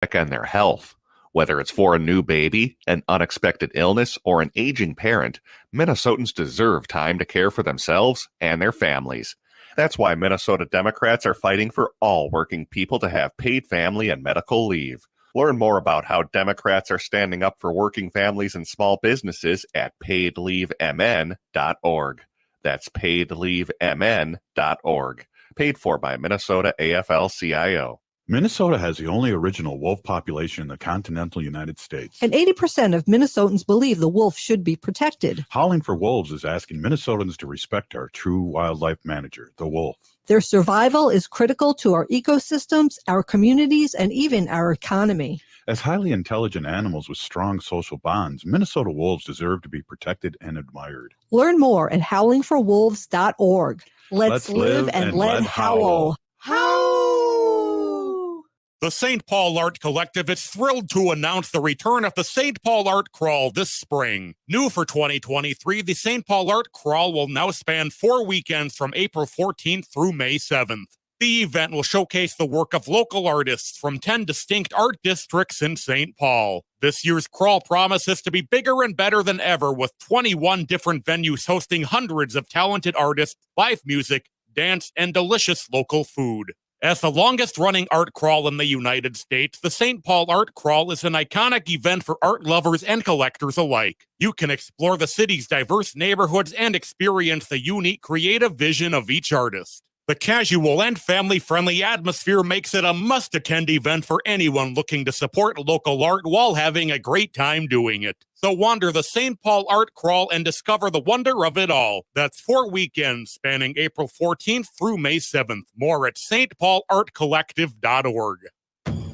and their health. Whether it's for a new baby, an unexpected illness, or an aging parent, Minnesotans deserve time to care for themselves and their families. That's why Minnesota Democrats are fighting for all working people to have paid family and medical leave. Learn more about how Democrats are standing up for working families and small businesses at paidleavemn.org. That's paidleavemn.org. Paid for by Minnesota AFL-CIO. Minnesota has the only original wolf population in the continental United States. And 80% of Minnesotans believe the wolf should be protected. Howling for Wolves is asking Minnesotans to respect our true wildlife manager, the wolf. Their survival is critical to our ecosystems, our communities, and even our economy. As highly intelligent animals with strong social bonds, Minnesota wolves deserve to be protected and admired. Learn more at howlingforwolves.org. Let's live and let howl. Howl! The St. Paul Art Collective is thrilled to announce the return of the St. Paul Art Crawl this spring. New for 2023, the St. Paul Art Crawl will now span 4 weekends from April 14th through May 7th. The event will showcase the work of local artists from 10 distinct art districts in St. Paul. This year's crawl promises to be bigger and better than ever, with 21 different venues hosting hundreds of talented artists, live music, dance, and delicious local food. As the longest-running art crawl in the United States, the St. Paul Art Crawl is an iconic event for art lovers and collectors alike. You can explore the city's diverse neighborhoods and experience the unique creative vision of each artist. The casual and family-friendly atmosphere makes it a must-attend event for anyone looking to support local art while having a great time doing it. So wander the St. Paul Art Crawl and discover the wonder of it all. That's 4 weekends spanning April 14th through May 7th. More at stpaulartcollective.org.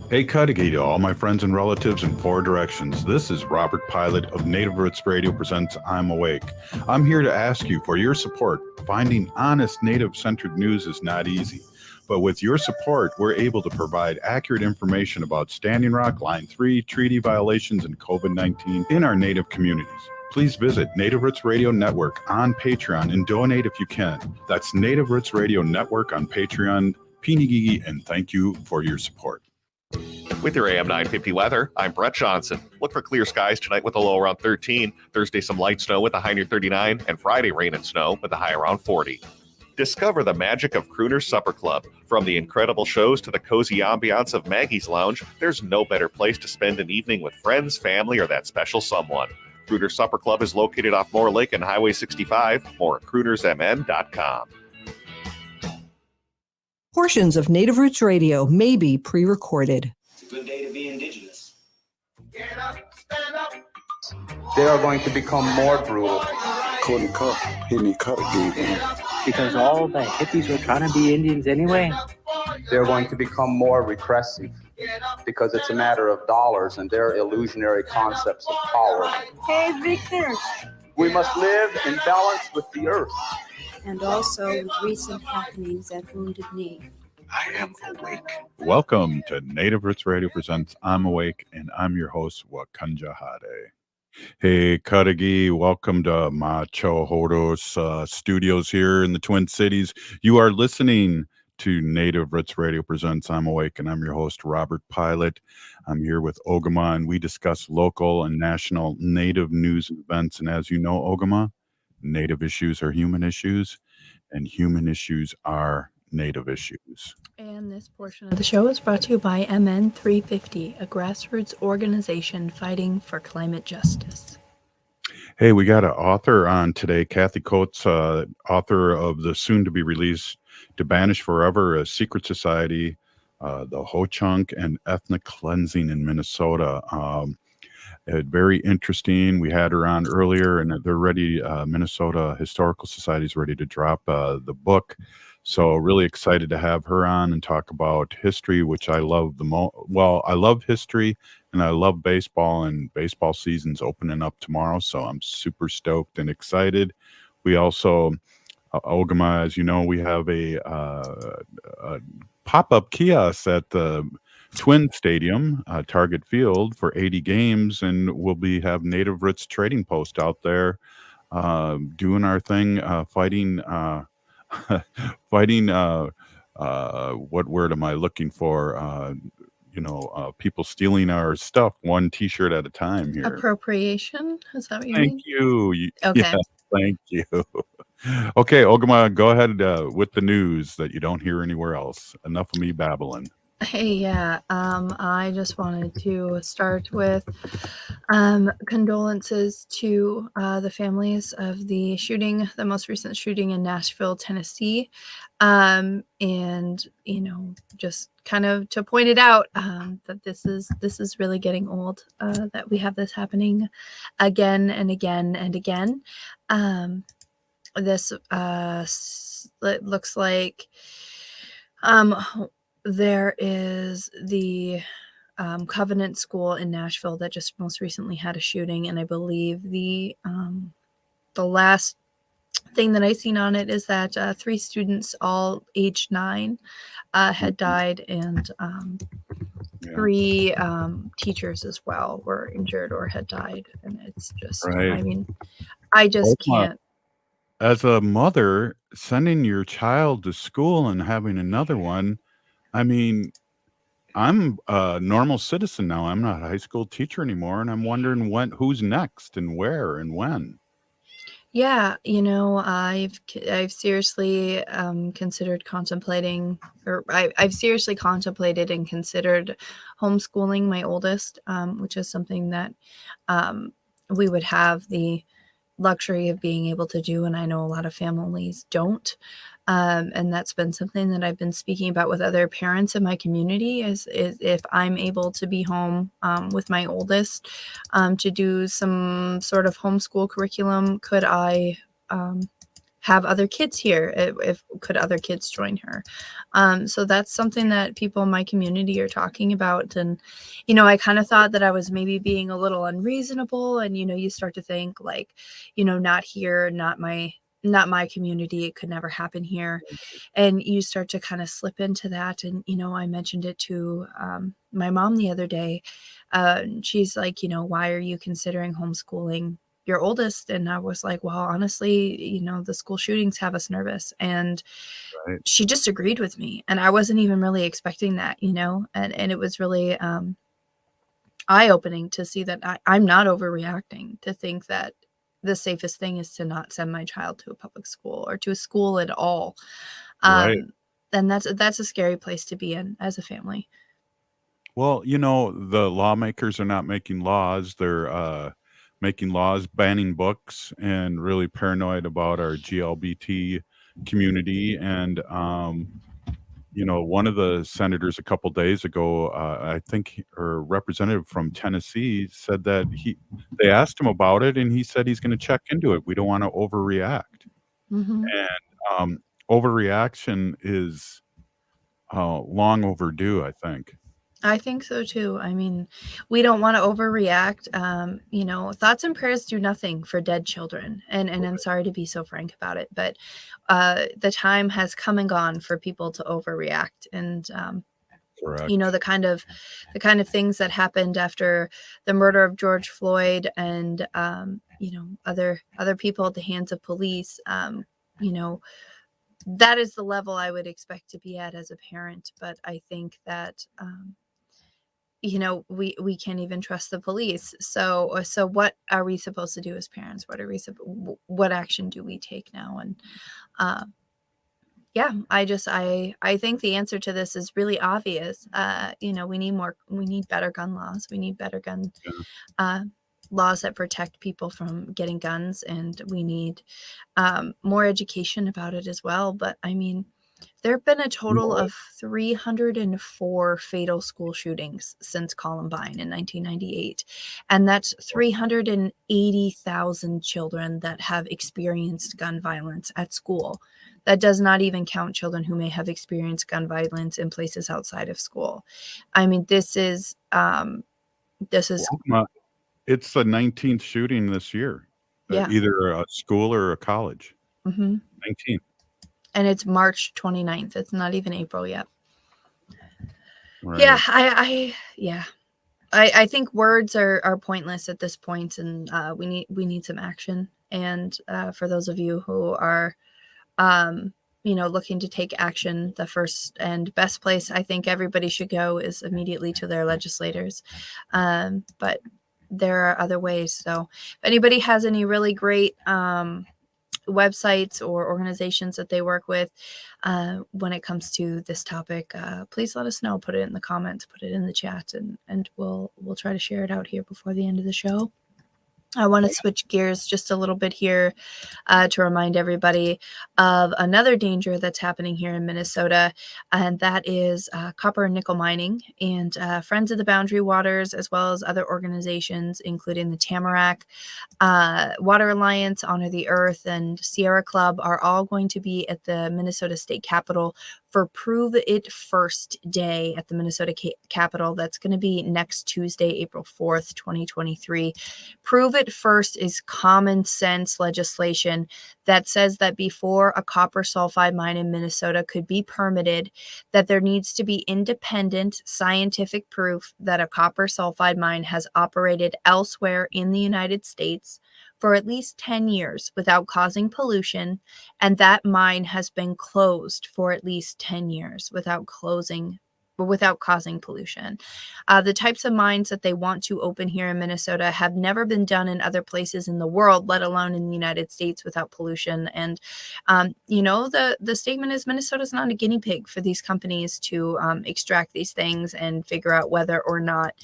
Hey, Cudahy to all my friends and relatives in 4 directions. This is Robert Pilot of Native Roots Radio presents I'm Awake. I'm here to ask you for your support. Finding honest Native-centered news is not easy, but with your support, we're able to provide accurate information about Standing Rock, Line 3, treaty violations, and COVID-19 in our Native communities. Please visit Native Roots Radio Network on Patreon and donate if you can. That's Native Roots Radio Network on Patreon. Pinigigi, and thank you for your support. With your AM 950 weather, I'm Brett Johnson. Look for clear skies tonight with a low around 13. Thursday, some light snow with a high near 39. And Friday, rain and snow with a high around 40. Discover the magic of Crooner's Supper Club. From the incredible shows to the cozy ambiance of Maggie's Lounge, there's no better place to spend an evening with friends, family, or that special someone. Crooner's Supper Club is located off Moore Lake and Highway 65. More at croonersmn.com. Portions of Native Roots Radio may be pre-recorded. It's a good day to be indigenous. Get up, stand up. They are going to become more brutal. Couldn't cut, hitting cut again. Because all the hippies were trying to be Indians anyway. They're going to become more repressive because it's a matter of dollars and their illusionary concepts of power. Hey, Victor. We must live in balance with the earth. And also with recent happenings at Wounded Knee. I am awake. Welcome to Native Roots Radio presents I'm Awake, and I'm your host, Wakanja Hade. Hey, Cudahy, welcome to Macho Hodos studios here in the Twin Cities. You are listening to Native Roots Radio presents I'm Awake, and I'm your host, Robert Pilot. I'm here with Ogama, and we discuss local and national Native news and events. And as you know, Ogama, Native issues are human issues, and human issues are Native issues. And this portion of the show is brought to you by MN 350, a grassroots organization fighting for climate justice. Hey, we got an author on today, Cathy Coats, author of the soon-to-be-released To Banish Forever, A Secret Society, the Ho-Chunk and Ethnic Cleansing in Minnesota. Very interesting. We had her on earlier, and they're ready. Minnesota Historical Society is ready to drop the book. So really excited to have her on and talk about history, which I love the most. Well, I love history and I love baseball, and baseball season's opening up tomorrow. So I'm super stoked and excited. We also, Ogama, as you know, we have a pop-up kiosk at the Twin Stadium, Target Field, for 80 games, and we'll have Native Roots Trading Post out there doing our thing, fighting what word am I looking for? people stealing our stuff one T-shirt at a time here. Appropriation? Is that what you Thank mean? you. Okay. Yeah, thank you. Okay, Ogama, go ahead with the news that you don't hear anywhere else. Enough of me babbling. Hey, yeah. I just wanted to start with condolences to the families of the most recent shooting in Nashville, Tennessee. And just kind of to point it out that this is really getting old, that we have this happening again and again and again. This it looks like there is the Covenant School in Nashville that just most recently had a shooting, and I believe the last thing that I seen on it is that 3 students, all age 9, had died, and 3 teachers as well were injured or had died, and it's just, Right. I mean, I just can't. As a mother, sending your child to school and having another one, I mean, I'm a normal citizen now. I'm not a high school teacher anymore, and I'm wondering who's next and where and when. Yeah, I've seriously considered contemplating, or I've seriously contemplated and considered homeschooling my oldest, which is something that we would have the luxury of being able to do, and I know a lot of families don't. And that's been something that I've been speaking about with other parents in my community is if I'm able to be home with my oldest to do some sort of homeschool curriculum, could I have other kids here? If could other kids join her? So that's something that people in my community are talking about. And, I kind of thought that I was maybe being a little unreasonable. And, you start to think like, not here, not my community, it could never happen here. And you start to kind of slip into that. And, I mentioned it to my mom the other day. She's like, why are you considering homeschooling your oldest? And I was like, well, honestly, the school shootings have us nervous. And she just agreed with me. And I wasn't even really expecting that, and it was really eye-opening to see that I'm not overreacting, to think that the safest thing is to not send my child to a public school or to a school at all. Right. And that's a scary place to be in as a family. Well, the lawmakers are not making laws. They're making laws banning books and really paranoid about our GLBT community. And, one of the senators a couple days ago, I think, or representative from Tennessee, said that they asked him about it, and he said he's going to check into it. We don't want to overreact. Mm-hmm. And overreaction is long overdue, I think. I think so too. I mean, we don't want to overreact. Thoughts and prayers do nothing for dead children. And I'm sorry to be so frank about it, but the time has come and gone for people to overreact. And Correct. the kind of things that happened after the murder of George Floyd and other people at the hands of police. That is the level I would expect to be at as a parent. But I think that we can't even trust the police. So what are we supposed to do as parents? What action do we take now? And I think the answer to this is really obvious. We need better gun laws. We need better gun laws that protect people from getting guns, and we need more education about it as well. But I mean, there have been a total of 304 fatal school shootings since Columbine in 1998. And that's 380,000 children that have experienced gun violence at school. That does not even count children who may have experienced gun violence in places outside of school. I mean, this is it's the 19th shooting this year. Yeah. Either a school or a college. Mm-hmm. 19. And it's March 29th. It's not even April yet. Right. Yeah, I think words are pointless at this point, and we need some action. And for those of you who are looking to take action, the first and best place I think everybody should go is immediately to their legislators. But there are other ways. So if anybody has any really great websites or organizations that they work with when it comes to this topic, please let us know. Put it in the comments, put it in the chat, and we'll try to share it out here before the end of the show. I want to switch gears just a little bit here to remind everybody of another danger that's happening here in Minnesota, and that is copper and nickel mining. And Friends of the Boundary Waters, as well as other organizations, including the Tamarack Water Alliance, Honor the Earth, and Sierra Club, are all going to be at the Minnesota State Capitol for Prove It First Day at the Minnesota Capitol. That's going to be next Tuesday, April 4th, 2023. Prove It First is common sense legislation that says that before a copper sulfide mine in Minnesota could be permitted, that there needs to be independent scientific proof that a copper sulfide mine has operated elsewhere in the United States for at least 10 years without causing pollution, and that mine has been closed for at least 10 years without causing pollution. The types of mines that they want to open here in Minnesota have never been done in other places in the world, let alone in the United States, without pollution. And, the statement is Minnesota's not a guinea pig for these companies to extract these things and figure out whether or not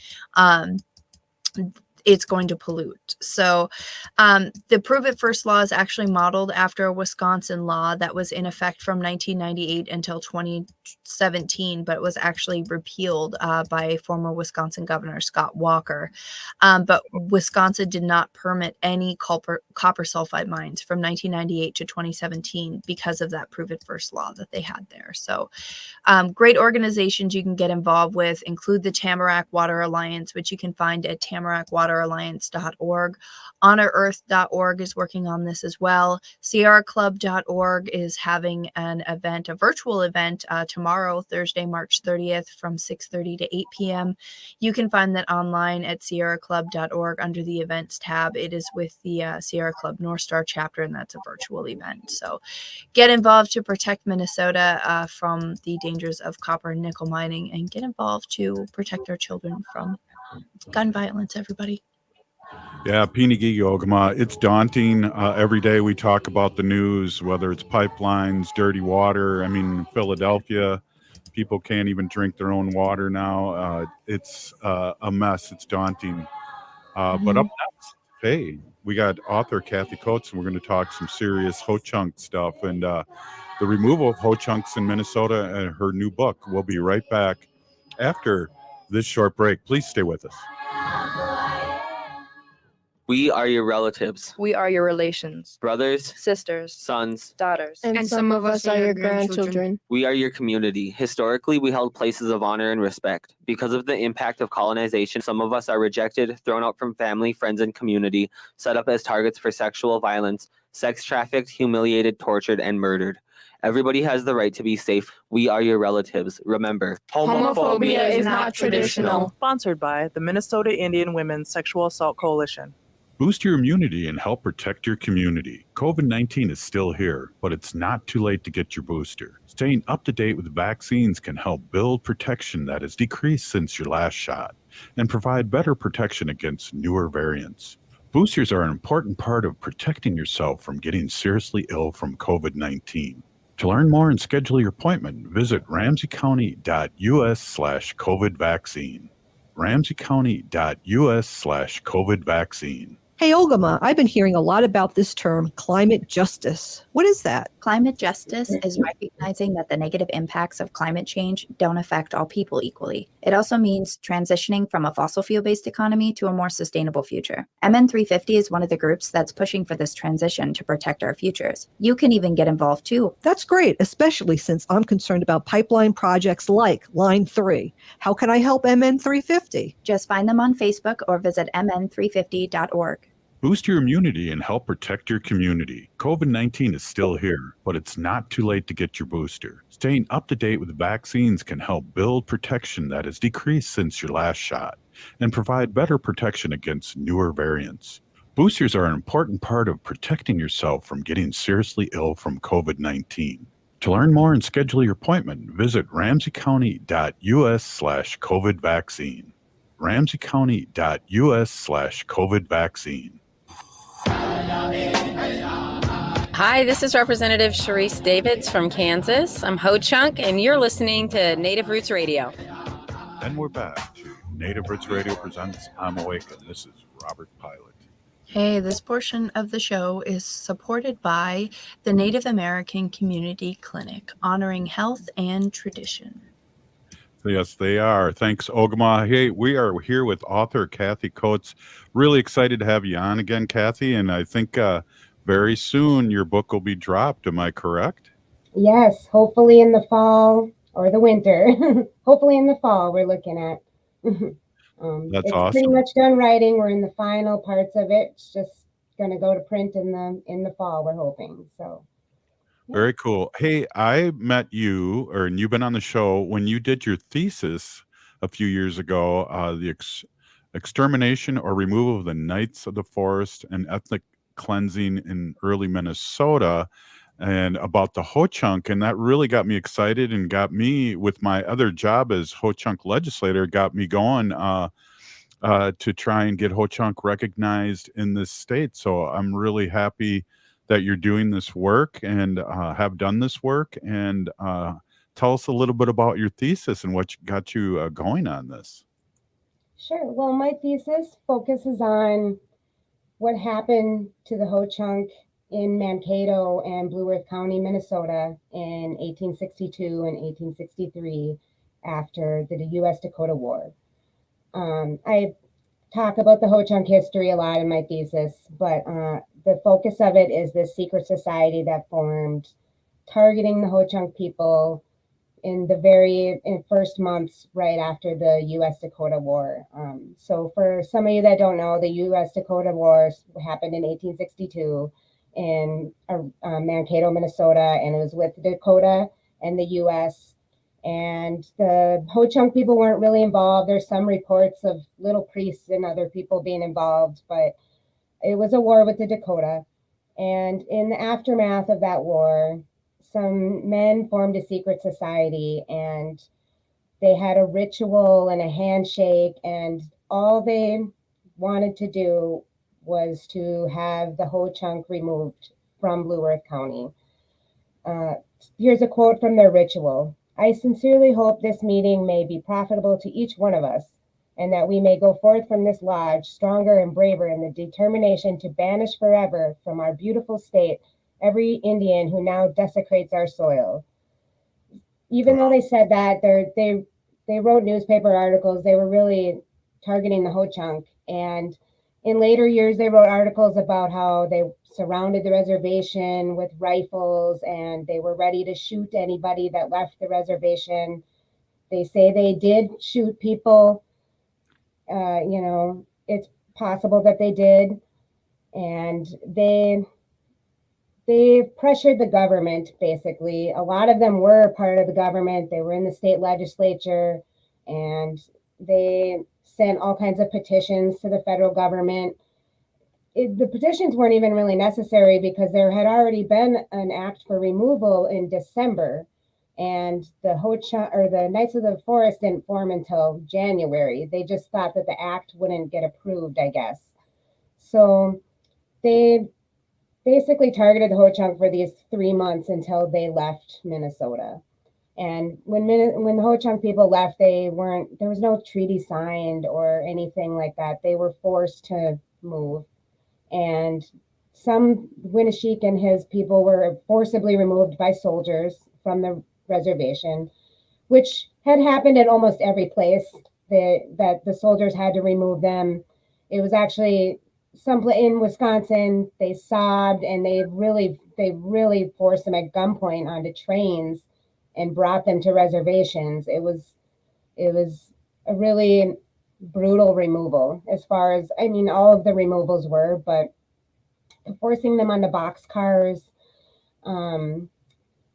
it's going to pollute. So the Prove It First law is actually modeled after a Wisconsin law that was in effect from 1998 until 2017, but it was actually repealed by former Wisconsin Governor Scott Walker. But Wisconsin did not permit any copper sulfide mines from 1998 to 2017 because of that Prove It First law that they had there. So great organizations you can get involved with include the Tamarack Water Alliance, which you can find at tamarackwateraLliance.org. HonorEarth.org is working on this as well. SierraClub.org is having an event, a virtual event tomorrow, Thursday, March 30th from 6:30 to 8 p.m. You can find that online at SierraClub.org under the events tab. It is with the Sierra Club North Star chapter, and that's a virtual event. So get involved to protect Minnesota from the dangers of copper and nickel mining, and get involved to protect our children from gun violence, everybody. Yeah, Pinigigi Ogama, it's daunting. Every day we talk about the news, whether it's pipelines, dirty water. I mean, Philadelphia, people can't even drink their own water now. It's a mess. It's daunting. But up next, hey, we got author Cathy Coats, and we're going to talk some serious ho-chunk stuff and the removal of ho-chunks in Minnesota and her new book. We'll be right back after this short break. Please stay with us. We are your relatives. We are your relations. Brothers, sisters, sons, daughters. And some of us are your grandchildren. We are your community. Historically, we held places of honor and respect. Because of the impact of colonization, some of us are rejected, thrown out from family, friends, and community, set up as targets for sexual violence, sex trafficked, humiliated, tortured, and murdered. Everybody has the right to be safe. We are your relatives. Remember, homophobia is not traditional. Sponsored by the Minnesota Indian Women's Sexual Assault Coalition. Boost your immunity and help protect your community. COVID-19 is still here, but it's not too late to get your booster. Staying up to date with vaccines can help build protection that has decreased since your last shot and provide better protection against newer variants. Boosters are an important part of protecting yourself from getting seriously ill from COVID-19. To learn more and schedule your appointment, visit ramseycounty.us/COVID vaccine. ramseycounty.us/COVID vaccine. Hey, Ogama, I've been hearing a lot about this term, climate justice. What is that? Climate justice is recognizing that the negative impacts of climate change don't affect all people equally. It also means transitioning from a fossil fuel-based economy to a more sustainable future. MN350 is one of the groups that's pushing for this transition to protect our futures. You can even get involved too. That's great, especially since I'm concerned about pipeline projects like Line 3. How can I help MN350? Just find them on Facebook or visit mn350.org. Boost your immunity and help protect your community. COVID-19 is still here, but it's not too late to get your booster. Staying up to date with vaccines can help build protection that has decreased since your last shot and provide better protection against newer variants. Boosters are an important part of protecting yourself from getting seriously ill from COVID-19. To learn more and schedule your appointment, visit ramseycounty.us/COVID vaccine. ramseycounty.us/COVID vaccine. Hi, this is Representative Sharice Davids from Kansas. I'm Ho Chunk, and you're listening to Native Roots Radio. And we're back to Native Roots Radio Presents I'm Awakened. This is Robert Pilot. Hey, this portion of the show is supported by the Native American Community Clinic, honoring health and tradition. Yes, they are. Thanks, Ogama. Hey, we are here with author Cathy Coats. Really excited to have you on again, Cathy. And I think very soon your book will be dropped. Am I correct? Yes, hopefully in the fall or the winter. Hopefully in the fall, we're looking at. That's it's awesome. Pretty much done writing. We're in the final parts of it. It's just going to go to print in the fall, we're hoping. So. Very cool. Hey, I met you, and you've been on the show when you did your thesis a few years ago, the extermination or removal of the Knights of the Forest and ethnic cleansing in early Minnesota, and about the Ho-Chunk. And that really got me excited and got me, with my other job as Ho-Chunk legislator, got me going to try and get Ho-Chunk recognized in this state. So I'm really happy that you're doing this work and have done this work. And tell us a little bit about your thesis and what got you going on this. Sure. Well, my thesis focuses on what happened to the Ho-Chunk in Mankato and Blue Earth County, Minnesota in 1862 and 1863 after the U.S.-Dakota War. I talk about the Ho-Chunk history a lot in my thesis, but the focus of it is this secret society that formed, targeting the Ho-Chunk people in the first months right after the U.S.-Dakota War. So for some of you that don't know, the U.S.-Dakota War happened in 1862 in Mankato, Minnesota, and it was with Dakota and the U.S., and the Ho-Chunk people weren't really involved. There's some reports of little priests and other people being involved, but it was a war with the Dakota. And in the aftermath of that war, some men formed a secret society, and they had a ritual and a handshake, and all they wanted to do was to have the Ho-Chunk removed from Blue Earth County. Here's a quote from their ritual. "I sincerely hope this meeting may be profitable to each one of us, and that we may go forth from this lodge stronger and braver in the determination to banish forever from our beautiful state every Indian who now desecrates our soil." Even though they said that, they wrote newspaper articles. They were really targeting the Ho-Chunk. And in later years, they wrote articles about how they surrounded the reservation with rifles and they were ready to shoot anybody that left the reservation. They say they did shoot people. It's possible that they did. And they pressured the government, basically. A lot of them were part of the government. They were in the state legislature, and they sent all kinds of petitions to the federal government. The petitions weren't even really necessary because there had already been an act for removal in December, and the Ho-Chunk or the Knights of the Forest didn't form until January. They just thought that the act wouldn't get approved, I guess. So they basically targeted the Ho-Chunk for these 3 months until they left Minnesota. And when the Ho-Chunk people left, there was no treaty signed or anything like that. They were forced to move. And some Winnesheek and his people were forcibly removed by soldiers from the reservation, which had happened at almost every place that the soldiers had to remove them. It was actually in Wisconsin. They sobbed, and they really forced them at gunpoint onto trains and brought them to reservations. It was a really brutal removal, as far as, all of the removals were, but forcing them onto boxcars. And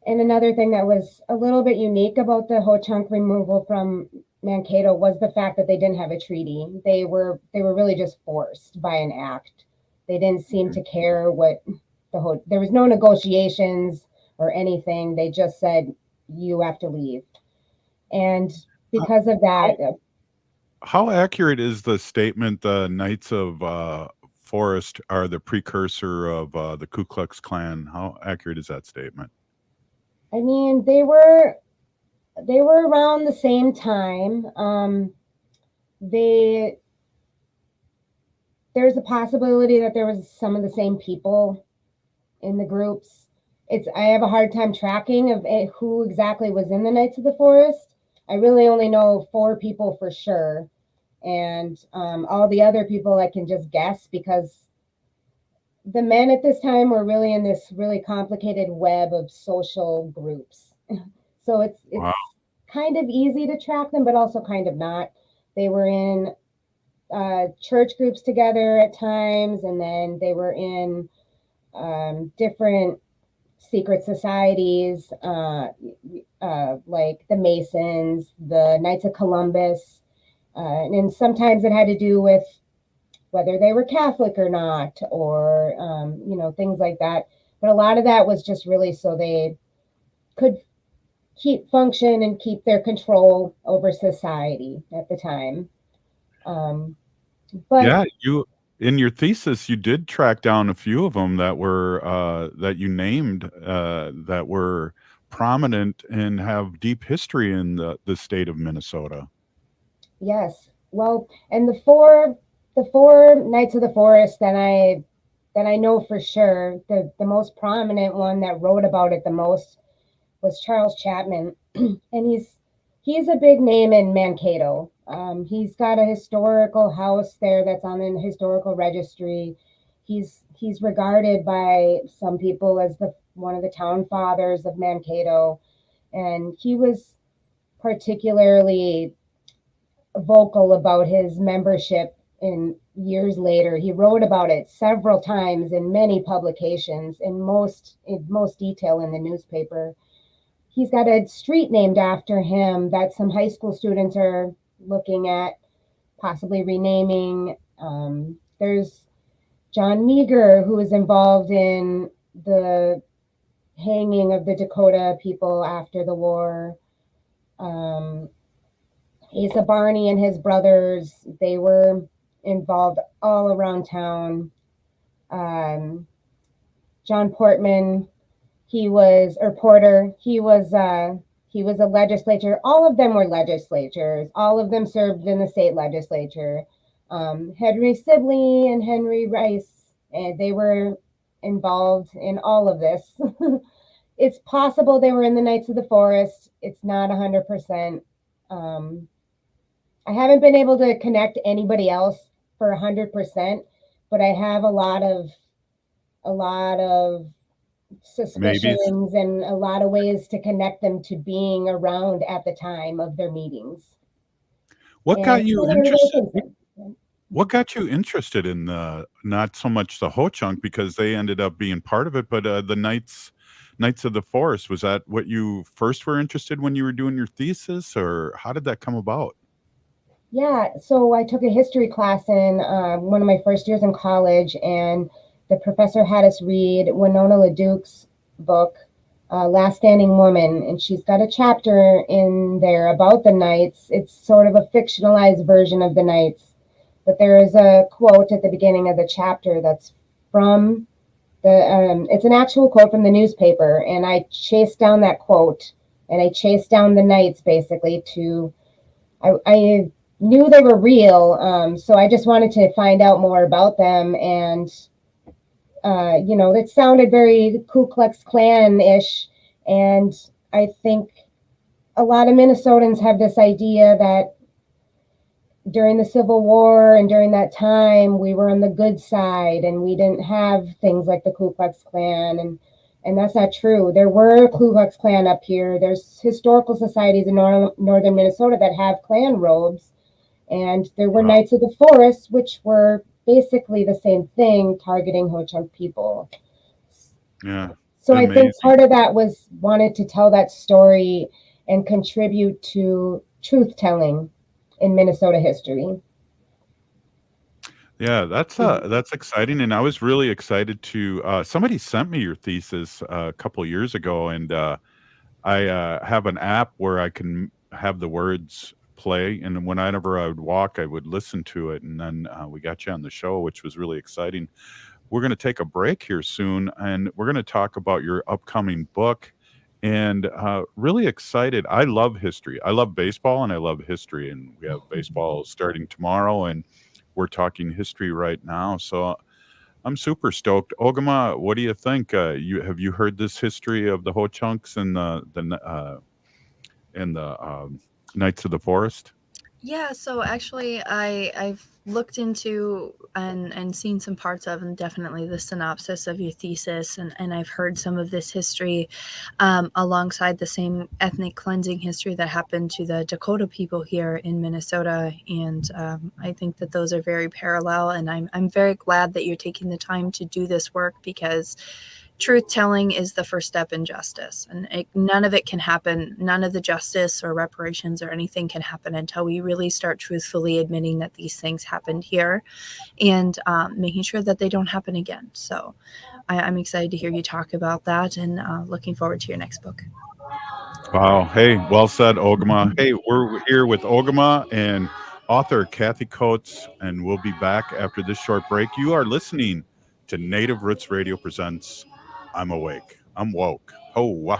another thing that was a little bit unique about the Ho-Chunk removal from Mankato was the fact that they didn't have a treaty. They were really just forced by an act. They didn't seem to care there was no negotiations or anything. They just said, you have to leave. And because of that, how accurate is the statement the Knights of Forest are the precursor of the Ku Klux Klan? How accurate is that statement? I mean, they were around the same time. There's a possibility that there was some of the same people in the groups. I have a hard time tracking of who exactly was in the Knights of the Forest. I really only know 4 people for sure. And all the other people I can just guess, because the men at this time were really in this really complicated web of social groups. So it's Wow. kind of easy to track them, but also kind of not. They were in church groups together at times, and then they were in different secret societies, like the Masons, the Knights of Columbus, and sometimes it had to do with whether they were Catholic or not, or things like that. But a lot of that was just really so they could function and keep their control over society at the time. But yeah, in your thesis, you did track down a few of them that were that you named that were prominent and have deep history in the state of Minnesota. Yes, well, and the four Knights of the Forest that I know for sure, the most prominent one that wrote about it the most was Charles Chapman, and he's a big name in Mankato. He's got a historical house there that's on the historical registry. He's regarded by some people as one of the town fathers of Mankato, and he was particularly vocal about his membership. In years later, he wrote about it several times in many publications, in most detail in the newspaper. He's got a street named after him that some high school students are looking at possibly renaming. There's John Meager, who was involved in the hanging of the Dakota people after the war. Asa Barney and his brothers, they were involved all around town. John Portman, Porter, he was a legislator. All of them were legislators. All of them served in the state legislature. Henry Sibley and Henry Rice, they were involved in all of this. It's possible they were in the Knights of the Forest. It's not 100%. I haven't been able to connect anybody else for 100%, but I have a lot of suspicions and a lot of ways to connect them to being around at the time of their meetings. What got you interested in not so much the Ho-Chunk, because they ended up being part of it, but the Knights of the Forest? Was that what you first were interested when you were doing your thesis, or how did that come about? Yeah, so I took a history class in one of my first years in college, and the professor had us read Winona LaDuke's book, Last Standing Woman, and she's got a chapter in there about the Knights. It's sort of a fictionalized version of the Knights, but there is a quote at the beginning of the chapter that's from it's an actual quote from the newspaper, and I chased down that quote, and I chased down the Knights basically I knew they were real, so I just wanted to find out more about them, and it sounded very Ku Klux Klan-ish, and I think a lot of Minnesotans have this idea that during the Civil War and during that time, we were on the good side, and we didn't have things like the Ku Klux Klan, and that's not true. There were Ku Klux Klan up here. There's historical societies in northern Minnesota that have Klan robes, and there were Knights of the Forest, which were basically the same thing, targeting Ho-Chunk people. Yeah. So amazing. I think part of that was wanted to tell that story and contribute to truth-telling in Minnesota history. Yeah, that's exciting, and I was really excited to. Somebody sent me your thesis a couple years ago, and I have an app where I can have the words play, and whenever I would walk, I would listen to it, and then we got you on the show, which was really exciting. We're going to take a break here soon, and we're going to talk about your upcoming book. And really excited. I love history. I love baseball, and I love history. And we have baseball starting tomorrow, and we're talking history right now. So I'm super stoked. Ogama, what do you think? Have you heard this history of the Ho Chunks and the Knights of the Forest? Yeah, so actually I've looked into and seen some parts of, and definitely the synopsis of your thesis, and I've heard some of this history alongside the same ethnic cleansing history that happened to the Dakota people here in Minnesota, and I think that those are very parallel, and I'm very glad that you're taking the time to do this work, because truth-telling is the first step in justice, and none of it can happen. None of the justice or reparations or anything can happen until we really start truthfully admitting that these things happened here, and making sure that they don't happen again. So I'm excited to hear you talk about that, and looking forward to your next book. Wow. Hey, well said, Ogama. Hey, we're here with Ogama and author Cathy Coats, and we'll be back after this short break. You are listening to Native Roots Radio Presents I'm Awake. I'm woke. Oh, wow.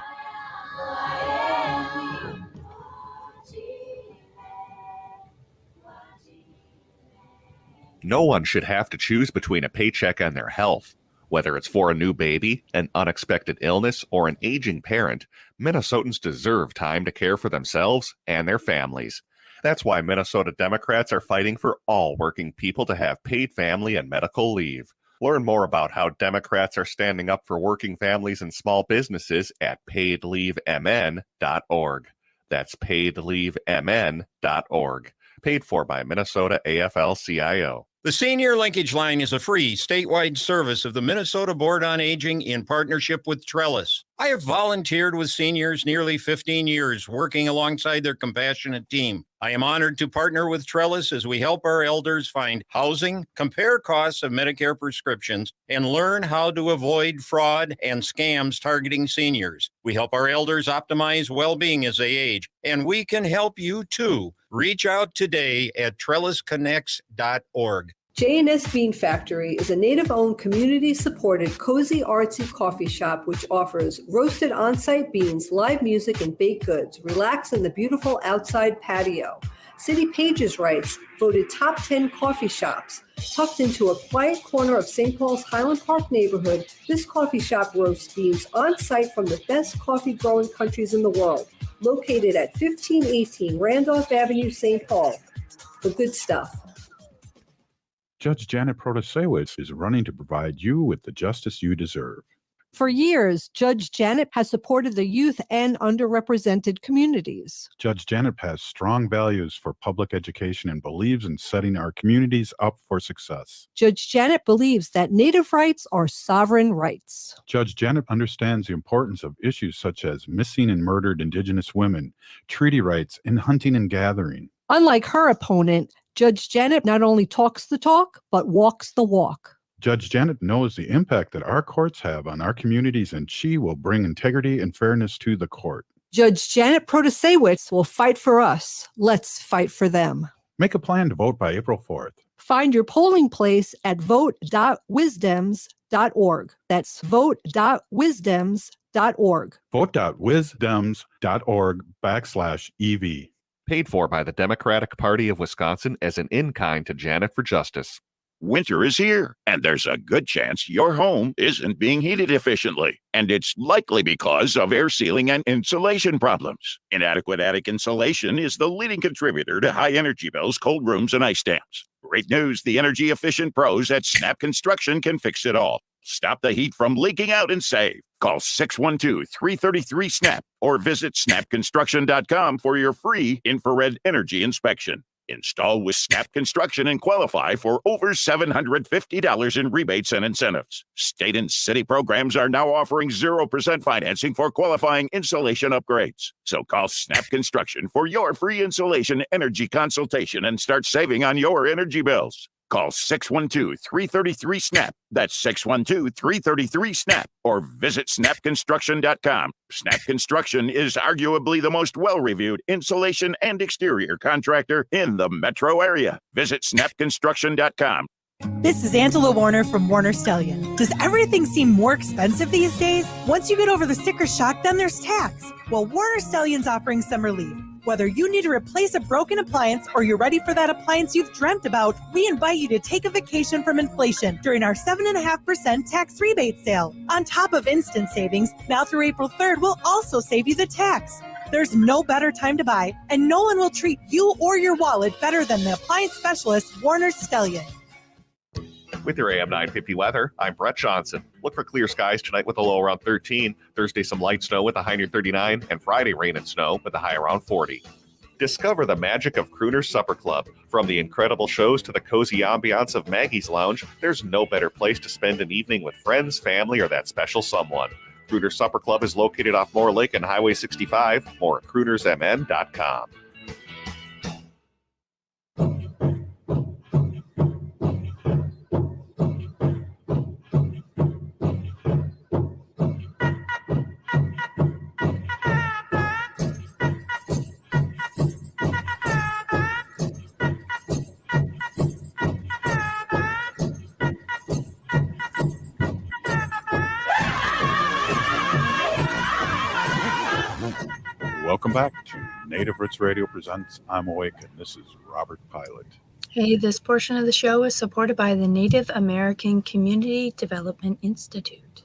No one should have to choose between a paycheck and their health. Whether it's for a new baby, an unexpected illness, or an aging parent, Minnesotans deserve time to care for themselves and their families. That's why Minnesota Democrats are fighting for all working people to have paid family and medical leave. Learn more about how Democrats are standing up for working families and small businesses at paidleavemn.org. That's paidleavemn.org. Paid for by Minnesota AFL-CIO. The Senior Linkage Line is a free statewide service of the Minnesota Board on Aging in partnership with Trellis. I have volunteered with seniors nearly 15 years, working alongside their compassionate team. I am honored to partner with Trellis as we help our elders find housing, compare costs of Medicare prescriptions, and learn how to avoid fraud and scams targeting seniors. We help our elders optimize well-being as they age, and we can help you too. Reach out today at trellisconnects.org. J&S Bean Factory is a native-owned, community-supported, cozy, artsy coffee shop which offers roasted on-site beans, live music, and baked goods. Relax in the beautiful outside patio. City Pages writes, voted top 10 coffee shops. Tucked into a quiet corner of St. Paul's Highland Park neighborhood, this coffee shop roasts beans on-site from the best coffee-growing countries in the world. Located at 1518 Randolph Avenue, St. Paul. The good stuff. Judge Janet Protasewicz is running to provide you with the justice you deserve. For years, Judge Janet has supported the youth and underrepresented communities. Judge Janet has strong values for public education and believes in setting our communities up for success. Judge Janet believes that Native rights are sovereign rights. Judge Janet understands the importance of issues such as missing and murdered Indigenous women, treaty rights, and hunting and gathering. Unlike her opponent, Judge Janet not only talks the talk, but walks the walk. Judge Janet knows the impact that our courts have on our communities, and she will bring integrity and fairness to the court. Judge Janet Protasewicz will fight for us. Let's fight for them. Make a plan to vote by April 4th. Find your polling place at vote.wisdoms.org. That's vote.wisdoms.org. Vote.wisdoms.org/EV. Paid for by the Democratic Party of Wisconsin as an in-kind to Janet for Justice. Winter is here, and there's a good chance your home isn't being heated efficiently. And it's likely because of air sealing and insulation problems. Inadequate attic insulation is the leading contributor to high energy bills, cold rooms, and ice dams. Great news, the energy-efficient pros at Snap Construction can fix it all. Stop the heat from leaking out and save. Call 612-333-SNAP or visit snapconstruction.com for your free infrared energy inspection. Install with Snap Construction and qualify for over $750 in rebates and incentives. State and city programs are now offering 0% financing for qualifying insulation upgrades. So call Snap Construction for your free insulation energy consultation and start saving on your energy bills. Call 612-333-SNAP. That's 612-333-SNAP. Or visit snapconstruction.com. Snap Construction is arguably the most well-reviewed insulation and exterior contractor in the metro area. Visit snapconstruction.com. This is Angela Warner from Warner Stellian. Does everything seem more expensive these days? Once you get over the sticker shock, then there's tax. Well, Warner Stellian's offering some relief. Whether you need to replace a broken appliance or you're ready for that appliance you've dreamt about, we invite you to take a vacation from inflation during our 7.5% tax rebate sale. On top of instant savings, now through April 3rd, we'll also save you the tax. There's no better time to buy, and no one will treat you or your wallet better than the appliance specialist, Warner Stellian. With your AM 950 weather, I'm Brett Johnson. Look for clear skies tonight with a low around 13. Thursday, some light snow with a high near 39. And Friday, rain and snow with a high around 40. Discover the magic of Crooner's Supper Club. From the incredible shows to the cozy ambiance of Maggie's Lounge, there's no better place to spend an evening with friends, family, or that special someone. Crooner's Supper Club is located off Moore Lake and Highway 65. More at croonersmn.com. Welcome back to Native Roots Radio Presents I'm Awake, and this is Robert Pilot. Hey, this portion of the show is supported by the Native American Community Development Institute.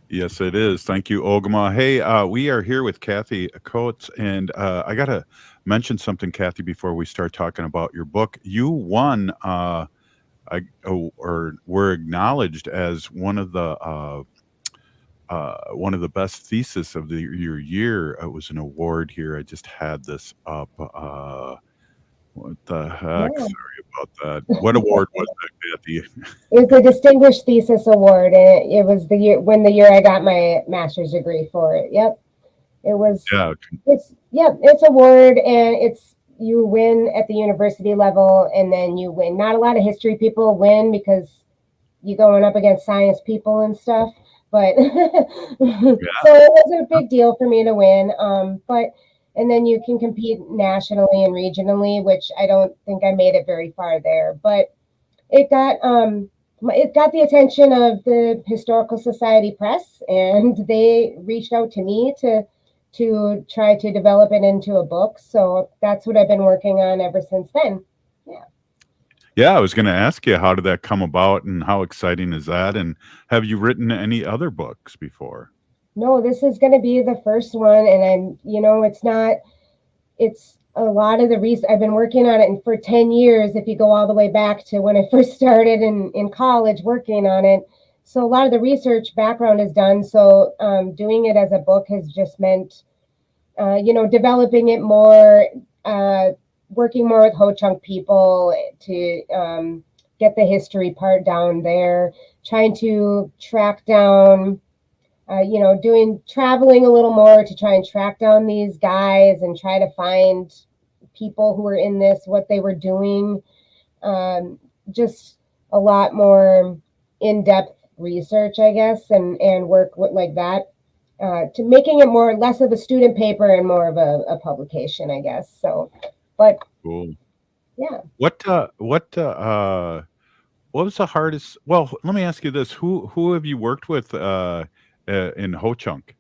Yes, it is. Thank you, Ogama. Hey, we are here with Cathy Coats, and I got to mention something, Cathy, before we start talking about your book. You won, or were acknowledged as one of the best thesis of your year. It was an award here. I just had this up. What the heck? Yeah. Sorry about that. What award was that, Cathy? It was a Distinguished Thesis Award, and it was the year I got my master's degree for it. Yep, it was. Yeah. It's award, and you win at the university level, and then you win. Not a lot of history people win because you're going up against science people and stuff. But so it wasn't a big deal for me to win. And then you can compete nationally and regionally, which I don't think I made it very far there. But it got the attention of the Historical Society Press, and they reached out to me to try to develop it into a book. So that's what I've been working on ever since then. Yeah. Yeah, I was going to ask you, how did that come about, and how exciting is that? And have you written any other books before? No, this is going to be the first one. And it's a lot of the reason I've been working on it for 10 years. If you go all the way back to when I first started in college working on it. So a lot of the research background is done. So doing it as a book has just meant, developing it more, working more with Ho-Chunk people to get the history part down there, trying to track down, traveling a little more to try and track down these guys and try to find people who were in this, what they were doing. Just a lot more in-depth research, I guess, and work like that, to making it less of a student paper and more of a publication, I guess. So, but cool. Yeah. What was the hardest? Well, let me ask you this: Who have you worked with in Ho-Chunk?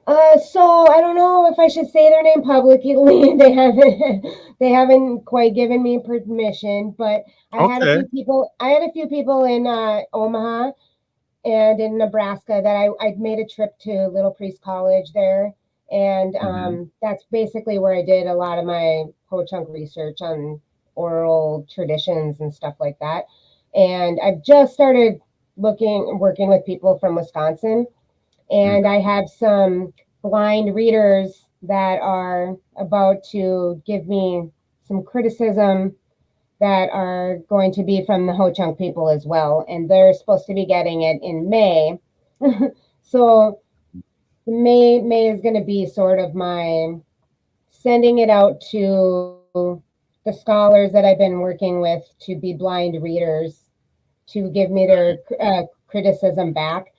So I don't know if I should say their name publicly. They haven't quite given me permission, but I had a few people in Omaha and in Nebraska that I made a trip to Little Priest College there. And that's basically where I did a lot of my Ho-Chunk research on oral traditions and stuff like that. And I've just started working with people from Wisconsin. And I have some blind readers that are about to give me some criticism that are going to be from the Ho-Chunk people as well. And they're supposed to be getting it in May. So May is going to be sort of my sending it out to the scholars that I've been working with to be blind readers to give me their criticism back.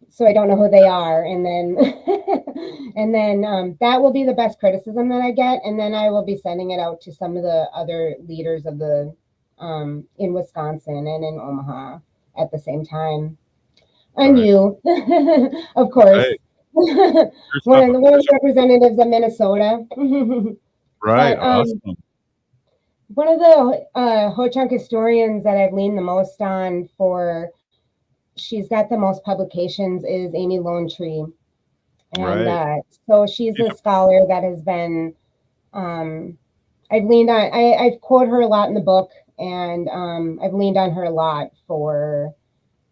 So I don't know who they are, and then and then that will be the best criticism that I get, and then I will be sending it out to some of the other leaders of the in Wisconsin and in Omaha at the same time. And you, of course, one of the representatives of Minnesota. Right, But, awesome. one of the Ho-Chunk historians that I've leaned the most on for, she's got the most publications, is Amy Lone Tree. And so she's a scholar that has been, I've leaned on, I've quoted her a lot in the book, and I've leaned on her a lot for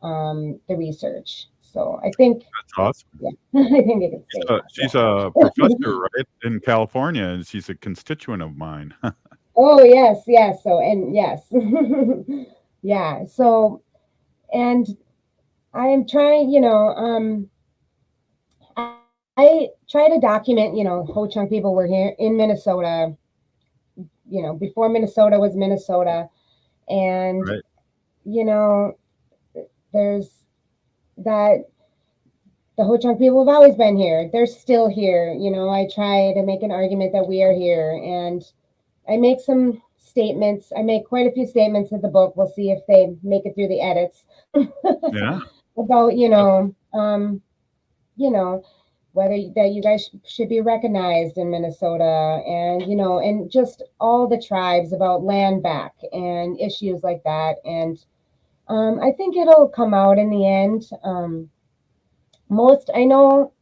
the research. So I think that's awesome. Yeah, I think you could say that. She's a professor, right, in California, and she's a constituent of mine. Oh, yes, yes. So, and yes. Yeah. So, and I am trying, I try to document, Ho-Chunk people were here in Minnesota, before Minnesota was Minnesota. And, there's that the Ho-Chunk people have always been here. They're still here. I try to make an argument that we are here, and I make some statements. I make quite a few statements in the book. We'll see if they make it through the edits. Yeah. About, whether that you guys should be recognized in Minnesota, and, and just all the tribes, about land back and issues like that. And I think it'll come out in the end. I know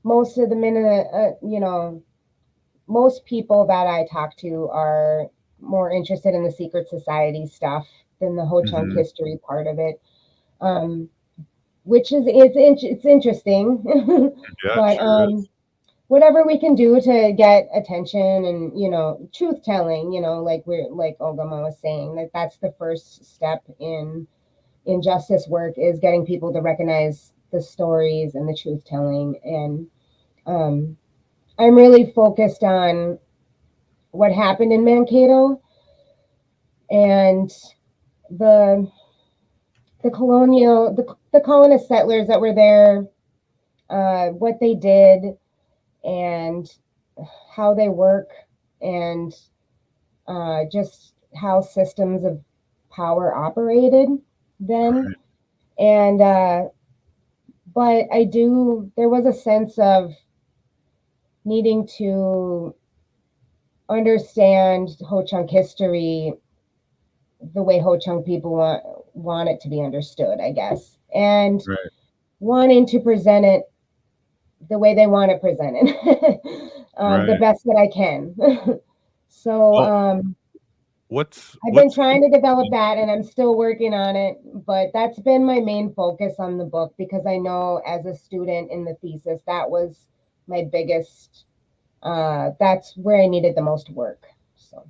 most of the most people that I talk to are more interested in the secret society stuff than the Ho-Chunk history part of it, which is it's interesting. Yeah, But sure is. whatever we can do to get attention and truth telling, like Ogama was saying, that's the first step in justice work, is getting people to recognize the stories and the truth telling. And I'm really focused on what happened in Mankato and the colonist settlers that were there, what they did and how they work, and just how systems of power operated then. And but there was a sense of needing to understand Ho-Chunk history the way Ho-Chunk people want it to be understood, I guess, and wanting to present it the way they want it presented, the best that I can. So I've been trying to develop that, and I'm still working on it, but that's been my main focus on the book, because I know as a student in the thesis, that was my biggest, that's where I needed the most work. So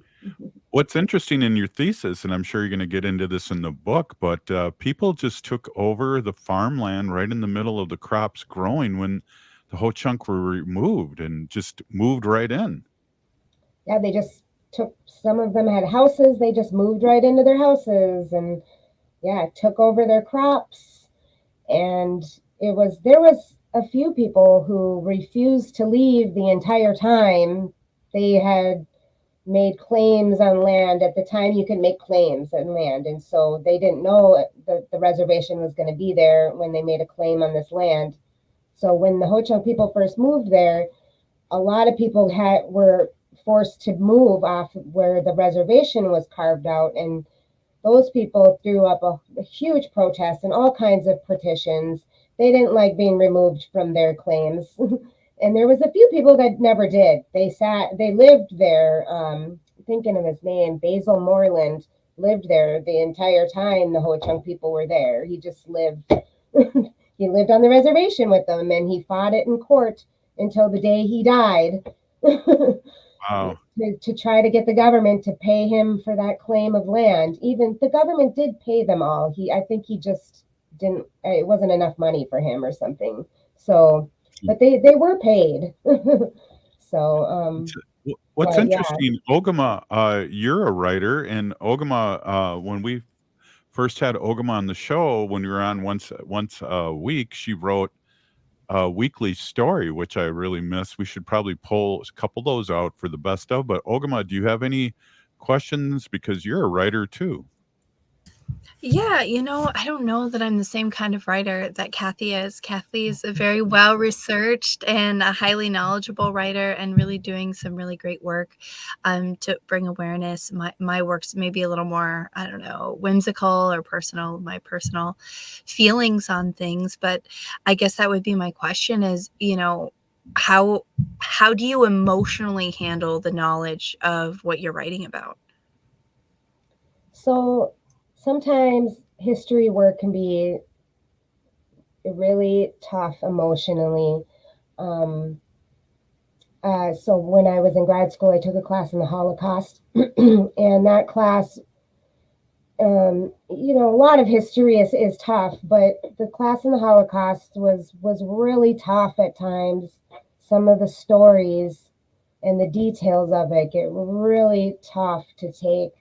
what's interesting in your thesis, and I'm sure you're going to get into this in the book, but people just took over the farmland right in the middle of the crops growing when the Ho-Chunk were removed, and just moved right in. Yeah, they just some of them had houses, they just moved right into their houses, and took over their crops. And there was a few people who refused to leave the entire time. They had made claims on land. At the time, you could make claims on land, and so they didn't know that the reservation was going to be there when they made a claim on this land. So when the Ho-Chunk people first moved there, a lot of people were forced to move off where the reservation was carved out, and those people threw up a huge protest and all kinds of petitions. They didn't like being removed from their claims. And there was a few people that never did. They lived there. Thinking of his name, Basil Moreland, lived there the entire time the Ho-Chunk people were there. He just lived. He lived on the reservation with them, and he fought it in court until the day he died. Wow. To try to get the government to pay him for that claim of land. Even the government did pay them all. I think he just didn't, it wasn't enough money for him or something. So, but they were paid. So, What's But yeah, interesting, Ogama, you're a writer, and Ogama, when we first had Ogama on the show, when we were on once a week, she wrote a weekly story, which I really miss. We should probably pull a couple of those out for the best of. But Ogama, do you have any questions? Because you're a writer too. Yeah, I don't know that I'm the same kind of writer that Cathy is. Cathy is a very well researched and a highly knowledgeable writer, and really doing some really great work to bring awareness. My work's maybe a little more, I don't know, whimsical or personal, my personal feelings on things. But I guess that would be my question is, how do you emotionally handle the knowledge of what you're writing about? so sometimes history work can be really tough emotionally. Um, so when I was in grad school, I took a class in the Holocaust, and that class, a lot of history is tough, but the class in the Holocaust was really tough at times. Some of the stories and the details of it get really tough to take.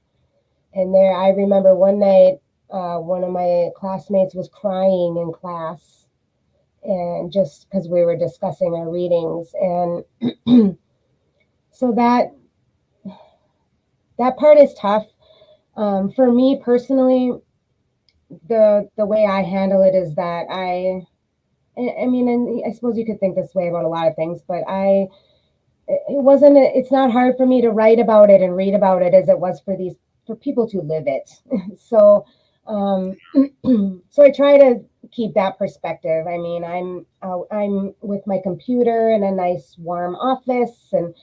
And I remember one night, one of my classmates was crying in class, and just because we were discussing our readings, and so that part is tough. For me personally, the way I handle it is that I mean, and I suppose you could think this way about a lot of things, but it's not hard for me to write about it and read about it as it was for people to live it. So, so I try to keep that perspective. I mean, I'm with my computer in a nice warm office, and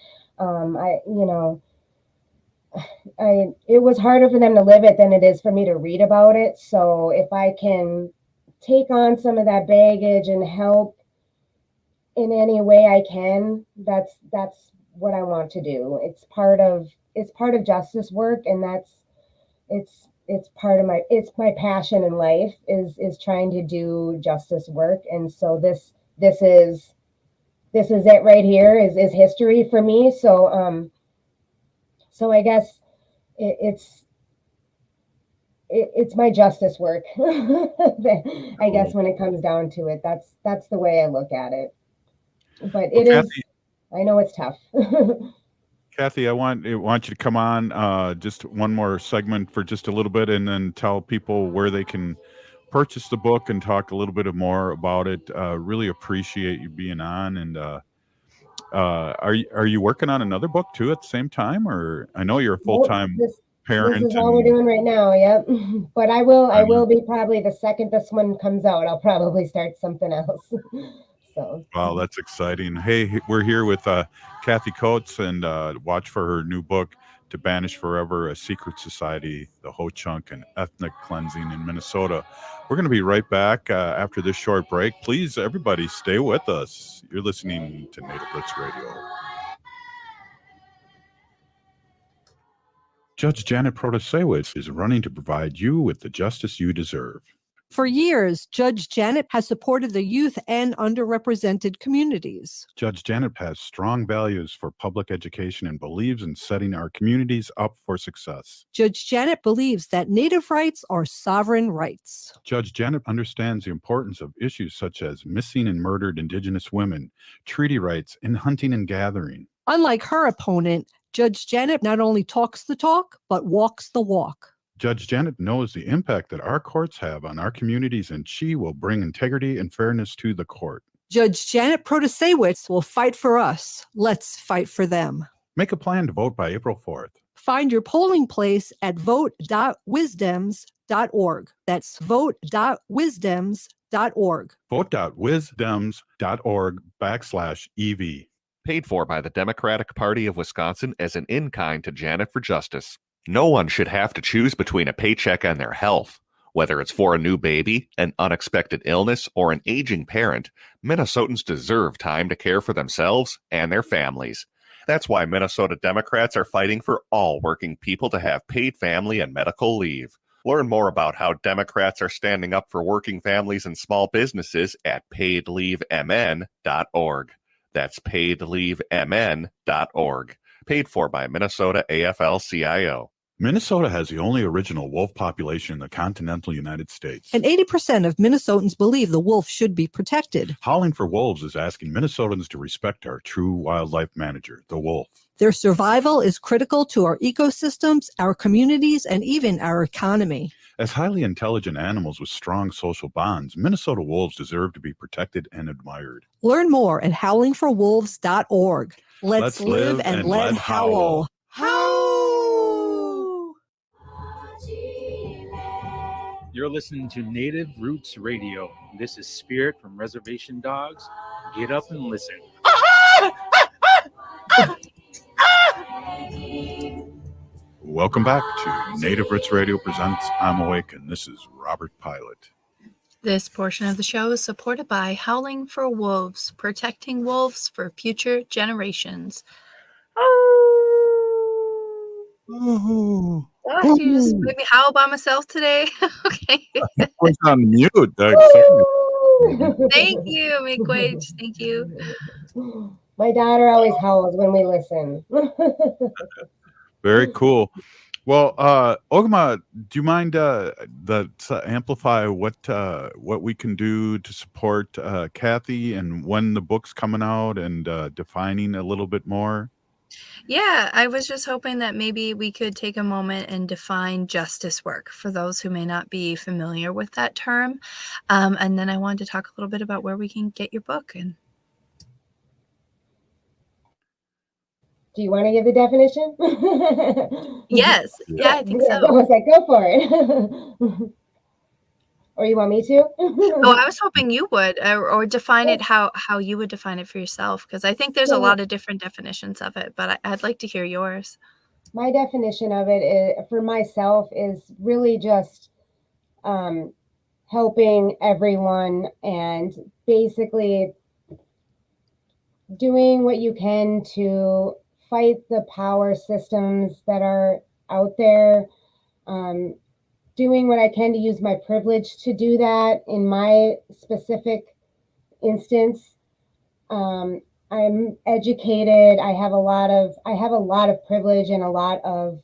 it was harder for them to live it than it is for me to read about it. So if I can take on some of that baggage and help in any way I can, that's what I want to do. It's part of justice work, and it's part of my passion in life is trying to do justice work. And so this is it right here is history for me. So so I guess it's my justice work. I guess when it comes down to it, that's the way I look at it. But it is. I know it's tough. Cathy, I want you to come on just one more segment for just a little bit, and then tell people where they can purchase the book and talk a little bit more about it. Really appreciate you being on. And are you working on another book too at the same time, or I know you're a full-time parent? This is all we're doing right now. Yep. But I will be probably the second this one comes out. I'll probably start something else. So. Wow, that's exciting. Hey, we're here with Cathy Coats, and watch for her new book, To Banish Forever, A Secret Society, the Ho-Chunk and Ethnic Cleansing in Minnesota. We're going to be right back after this short break. Please, everybody, stay with us. You're listening to Native Roots Radio. Judge Janet Protasewicz is running to provide you with the justice you deserve. For years, Judge Janet has supported the youth and underrepresented communities. Judge Janet has strong values for public education and believes in setting our communities up for success. Judge Janet believes that Native rights are sovereign rights. Judge Janet understands the importance of issues such as missing and murdered Indigenous women, treaty rights, and hunting and gathering. Unlike her opponent, Judge Janet not only talks the talk, but walks the walk. Judge Janet knows the impact that our courts have on our communities, and she will bring integrity and fairness to the court. Judge Janet Protasewicz will fight for us. Let's fight for them. Make a plan to vote by April 4th. Find your polling place at vote.wisdems.org. That's vote.wisdems.org. Vote.wisdems.org/EV. Paid for by the Democratic Party of Wisconsin as an in-kind to Janet for Justice. No one should have to choose between a paycheck and their health. Whether it's for a new baby, an unexpected illness, or an aging parent, Minnesotans deserve time to care for themselves and their families. That's why Minnesota Democrats are fighting for all working people to have paid family and medical leave. Learn more about how Democrats are standing up for working families and small businesses at paidleavemn.org. That's paidleavemn.org. Paid for by Minnesota AFL-CIO. Minnesota has the only original wolf population in the continental United States. And 80% of Minnesotans believe the wolf should be protected. Howling for Wolves is asking Minnesotans to respect our true wildlife manager, the wolf. Their survival is critical to our ecosystems, our communities, and even our economy. As highly intelligent animals with strong social bonds, Minnesota wolves deserve to be protected and admired. Learn more at howlingforwolves.org. Let's live and let howl. You're listening to Native Roots Radio. This is Spirit from Reservation Dogs. Get up and listen. Welcome back to Native Roots Radio Presents I'm Awake, and this is Robert Pilot. This portion of the show is supported by Howling for Wolves, protecting wolves for future generations. Ooh. Oh, you just made me howl by myself today. Okay. I was on mute. Thank you, Miigwech. Thank you. My daughter always howls when we listen. Very cool. Well, Ogma, do you mind amplify what we can do to support Cathy and when the book's coming out and defining a little bit more? Yeah, I was just hoping that maybe we could take a moment and define justice work for those who may not be familiar with that term. And then I wanted to talk a little bit about where we can get your book. And do you want to give the definition? Yes. Yeah, I think so. I was like, go for it. Or you want me to? Oh, I was hoping you would, or define it how you would define it for yourself, because I think there's a lot of different definitions of it, but I'd like to hear yours. My definition of it for myself is really just helping everyone and basically doing what you can to fight the power systems that are out there. Doing what I can to use my privilege to do that. In my specific instance, I'm educated. I have a lot of privilege and a lot of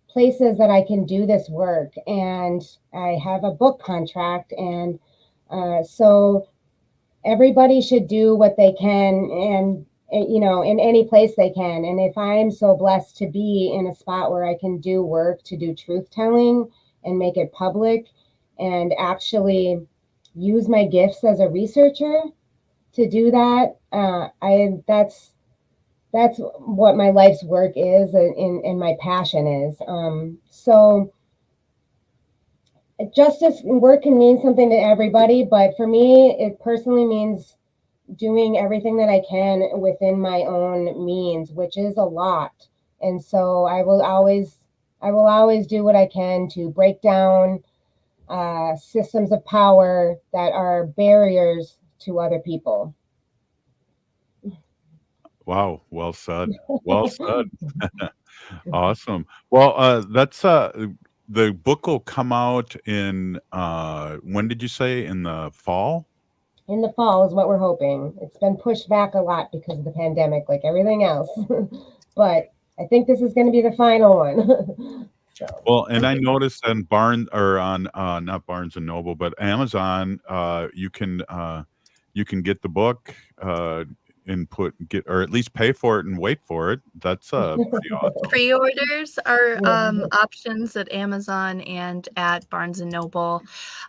places that I can do this work. And I have a book contract, and so everybody should do what they can, and in any place they can. And if I'm so blessed to be in a spot where I can do work to do truth telling and make it public and actually use my gifts as a researcher to do that, that's what my life's work is, and my passion is. So justice work can mean something to everybody, but for me, it personally means doing everything that I can within my own means, which is a lot. And so I will always do what I can to break down systems of power that are barriers to other people. Wow, well said. Well said. Awesome. Well, that's the book will come out in when did you say, in the fall? In the fall is what we're hoping. It's been pushed back a lot because of the pandemic, like everything else. But I think this is going to be the final one. So. Well, and I noticed on not Barnes and Noble, but Amazon, you can get the book and or at least pay for it and wait for it. That's pretty awesome. Pre-orders are options at Amazon and at Barnes and Noble,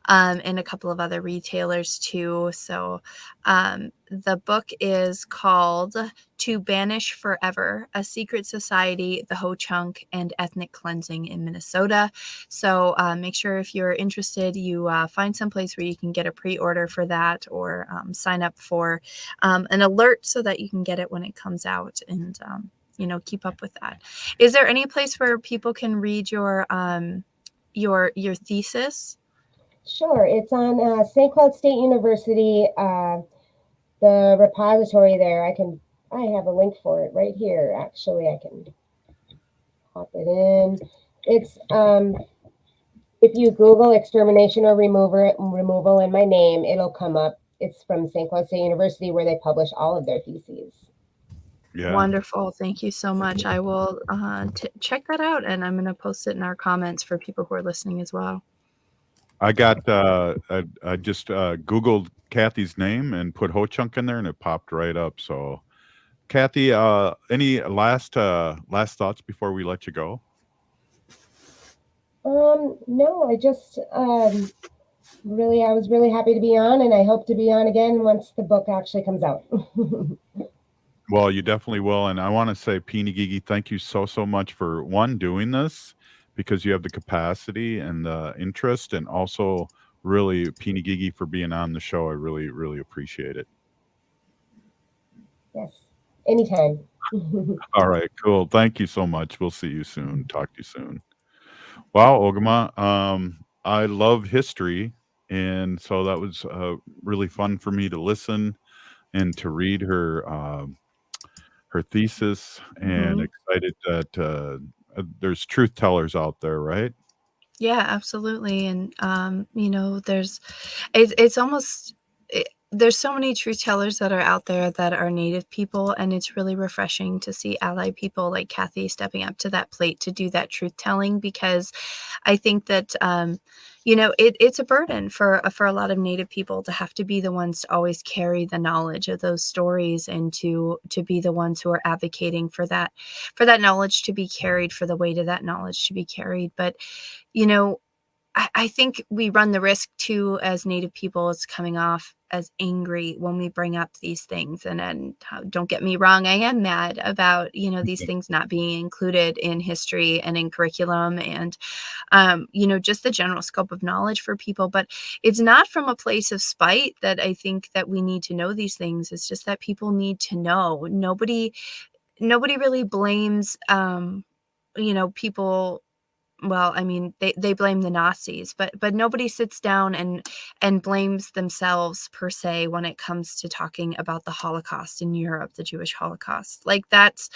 and a couple of other retailers too. So the book is called To Banish Forever, A Secret Society, the Ho-Chunk, and Ethnic Cleansing in Minnesota. So make sure if you're interested, you find some place where you can get a pre-order for that, or sign up for an alert so that you can get it when it comes out, and keep up with that. Is there any place where people can read your thesis? Sure, it's on St. Cloud State University, the repository there. I have a link for it right here. Actually, I can pop it in. It's if you Google extermination or removal in my name, it'll come up. It's from St. Cloud State University, where they publish all of their theses. Yeah. Wonderful. Thank you so much. I will check that out, and I'm going to post it in our comments for people who are listening as well. I got I just Googled Cathy's name and put Ho Chunk in there, and it popped right up. So, Cathy, any last thoughts before we let you go? No, I just I was really happy to be on, and I hope to be on again once the book actually comes out. Well, you definitely will. And I want to say, Peony Gigi, thank you so much for doing this, because you have the capacity and the interest, and also really Peony Gigi for being on the show. I really appreciate it. Yes, anytime. All right, cool. Thank you so much. We'll see you soon. Talk to you soon. Wow, Ogama. I love history, and so that was really fun for me to listen and to read her thesis, and excited that there's truth tellers out there, right? Yeah, absolutely. And it's almost there's so many truth tellers that are out there that are Native people, and it's really refreshing to see allied people like Cathy stepping up to that plate to do that truth telling, because I think that it's a burden for a lot of Native people to have to be the ones to always carry the knowledge of those stories, and to be the ones who are advocating for that knowledge to be carried, for the weight of that knowledge to be carried. But I think we run the risk too, as Native people, is coming off as angry when we bring up these things. And don't get me wrong, I am mad about, these things not being included in history and in curriculum, and, just the general scope of knowledge for people. But it's not from a place of spite that I think that we need to know these things. It's just that people need to know. Nobody really blames, people. Well, I mean, they blame the Nazis, but nobody sits down and blames themselves per se when it comes to talking about the Holocaust in Europe, the Jewish Holocaust. Like that's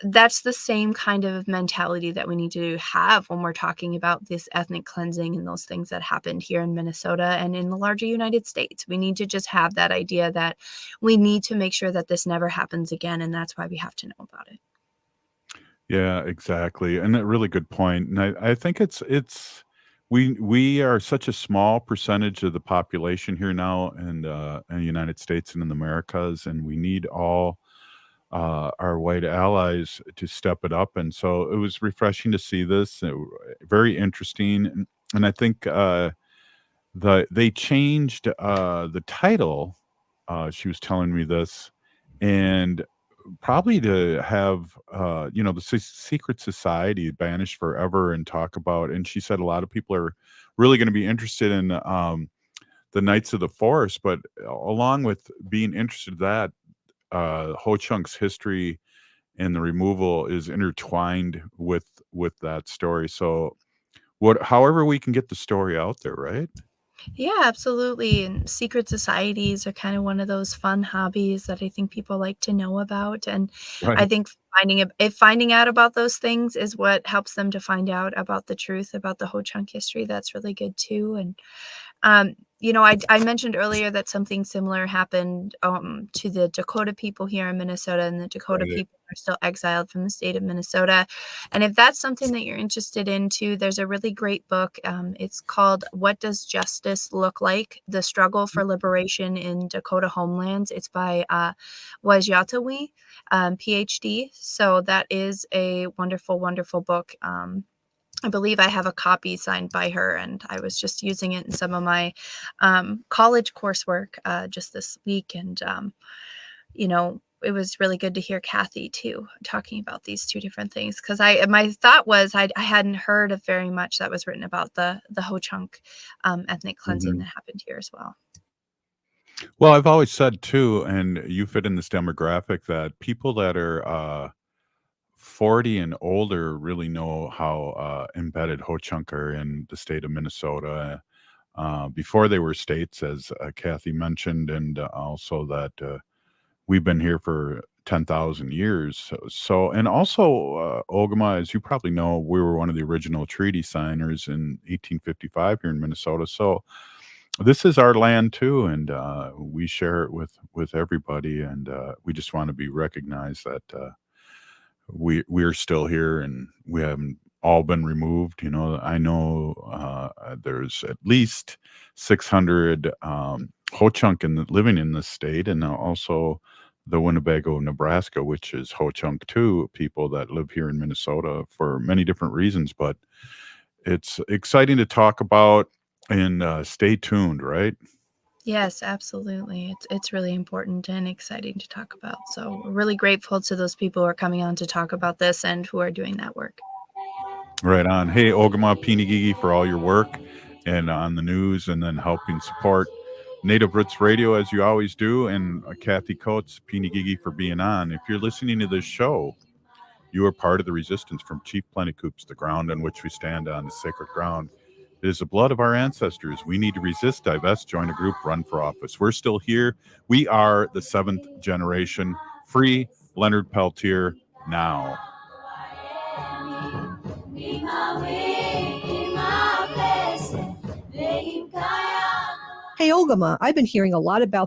the same kind of mentality that we need to have when we're talking about this ethnic cleansing and those things that happened here in Minnesota and in the larger United States. We need to just have that idea that we need to make sure that this never happens again, and that's why we have to know about it. Yeah, exactly, and a really good point. And I think we are such a small percentage of the population here now in the United States and in the Americas, and we need all our white allies to step it up. And so it was refreshing to see this. Very interesting, and I think they changed the title. She was telling me this, and probably to have the secret society banished forever and talk about. And she said a lot of people are really going to be interested in the Knights of the Forest, but along with being interested in that, Ho Chunk's history and the removal is intertwined with that story. So however we can get the story out there, right? Yeah, absolutely. And secret societies are kind of one of those fun hobbies that I think people like to know about. And Right. I think finding out about those things is what helps them to find out about the truth about the Ho Chunk history. That's really good too. And I mentioned earlier that something similar happened to the Dakota people here in Minnesota, and the Dakota Right. people are still exiled from the state of Minnesota. And if that's something that you're interested into, there's a really great book. It's called "What Does Justice Look Like? The Struggle for Liberation in Dakota Homelands." It's by Wajatawi, PhD. So that is a wonderful, wonderful book. I believe I have a copy signed by her, and I was just using it in some of my college coursework just this week. And, it was really good to hear Cathy too, talking about these two different things. Cause my thought was I hadn't heard of very much that was written about the Ho Chunk ethnic cleansing that happened here as well. Well, I've always said too, and you fit in this demographic, that people that are 40 and older really know how embedded Ho Chunk are in the state of Minnesota before they were states, as Cathy mentioned, and also that we've been here for 10,000 years. So, and also, Ogama, as you probably know, we were one of the original treaty signers in 1855 here in Minnesota. So this is our land too, and we share it with everybody, and we just want to be recognized that we're still here, and we haven't all been removed. You know, I know there's at least 600 Ho-Chunk living in this state, and also the Winnebago, Nebraska, which is Ho-Chunk too, people that live here in Minnesota for many different reasons. But it's exciting to talk about, and stay tuned, right? Yes, absolutely. It's really important and exciting to talk about. So we're really grateful to those people who are coming on to talk about this and who are doing that work. Right on. Hey, Ogama Pinigigi, for all your work and on the news, and then helping support Native Roots Radio as you always do, and Cathy Coats, Pinigigi, for being on. If you're listening to this show, you are part of the resistance from Chief Plentycoup's, the ground on which we stand on, the sacred ground. It is the blood of our ancestors. We need to resist, divest, join a group, run for office. We're still here. We are the 7th generation. Free Leonard Peltier now. Hey, Ogama, I've been hearing a lot about